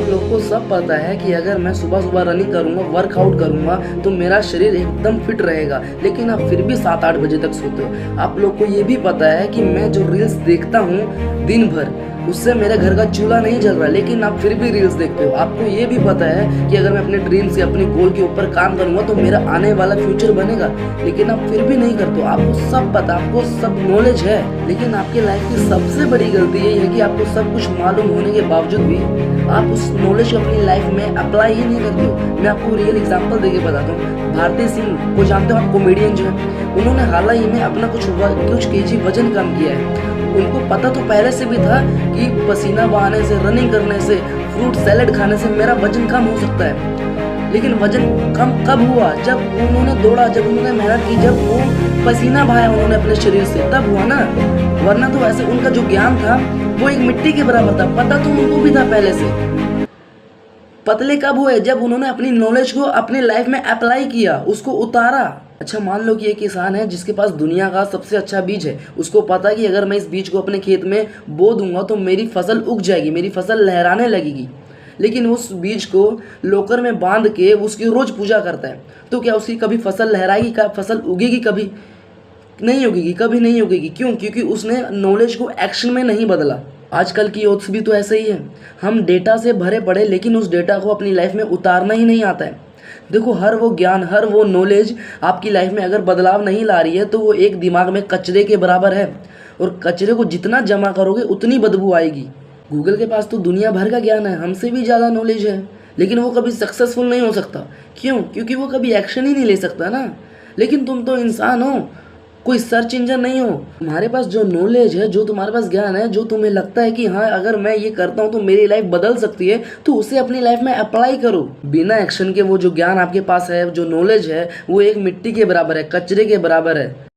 लोग को सब पता है कि अगर मैं सुबह सुबह रनिंग करूंगा, वर्कआउट करूंगा तो मेरा शरीर एकदम फिट रहेगा, लेकिन आप फिर भी 7-8 बजे तक सोते हो। आप लोग को ये भी पता है कि मैं जो रील्स देखता हूँ दिन भर, उससे मेरे घर का चूल्हा नहीं जल रहा, लेकिन आप फिर भी रील्स देखते हो। आपको ये भी पता है कि अगर मैं अपने ड्रीम्स या अपने गोल के ऊपर काम करूंगा तो मेरा आने वाला फ्यूचर बनेगा, लेकिन आप फिर भी नहीं करते हो। आपको सब पता, आपको सब नॉलेज है, लेकिन आपके लाइफ की सबसे बड़ी गलती यही है कि आपको सब कुछ मालूम होने के बावजूद भी आप उस नॉलेज को अपनी लाइफ में अप्लाई ही नहीं करते हो। मैं आपको रियल एग्जांपल देके बताता हूँ। भारती सिंह को जानते हो आप, कॉमेडियन जो है, उन्होंने हाल ही में अपना कुछ केजी वजन कम किया है। उनको पता तो पहले से भी था कि पसीना बहाने से, रनिंग करने से, फ्रूट सैलेड खाने से मेरा वजन कम हो सकता है, लेकिन वजन कम कब हुआ? जब उन्होंने दौड़ा, जब उन्होंने मेहनत की, जब वो पसीना बहाया उन्होंने अपने शरीर से, तब हुआ ना। वरना तो ऐसे उनका जो ज्ञान था वो एक मिट्टी के बराबर था। पता तो उनको भी था पहले से। पतले कब हुए? जब उन्होंने अपनी नॉलेज को अपनी लाइफ में अप्लाई किया, उसको उतारा। अच्छा, मान लो कि एक किसान है जिसके पास दुनिया का सबसे अच्छा बीज है। उसको पता है कि अगर मैं इस बीज को अपने खेत में बो दूंगा तो मेरी फसल उग जाएगी, मेरी फसल लहराने लगेगी, लेकिन उस बीज को लोकर में बांध के उसकी रोज पूजा करता है। तो क्या उसकी कभी फसल लहराएगी? का फसल उगेगी? कभी नहीं उगेगी, कभी नहीं उगेगी। क्यों? क्योंकि उसने नॉलेज को एक्शन में नहीं बदला। आजकल की यूथ्स भी तो ऐसे ही है। हम डेटा से भरे पड़े, लेकिन उस डेटा को अपनी लाइफ में उतारना ही नहीं आता है। देखो, हर वो ज्ञान, हर वो नॉलेज आपकी लाइफ में अगर बदलाव नहीं ला रही है तो वो एक दिमाग में कचरे के बराबर है, और कचरे को जितना जमा करोगे उतनी बदबू आएगी। गूगल के पास तो दुनिया भर का ज्ञान है, हमसे भी ज़्यादा नॉलेज है, लेकिन वो कभी सक्सेसफुल नहीं हो सकता। क्यों? क्योंकि वो कभी एक्शन ही नहीं ले सकता ना। लेकिन तुम तो इंसान हो, कोई सर्च इंजन नहीं हो। तुम्हारे पास जो नॉलेज है, जो तुम्हारे पास ज्ञान है, जो तुम्हें लगता है कि हाँ अगर मैं ये करता हूँ तो मेरी लाइफ बदल सकती है, तो उसे अपनी लाइफ में अप्लाई करो। बिना एक्शन के वो जो ज्ञान आपके पास है, जो नॉलेज है, वो एक मिट्टी के बराबर है, कचरे के बराबर है।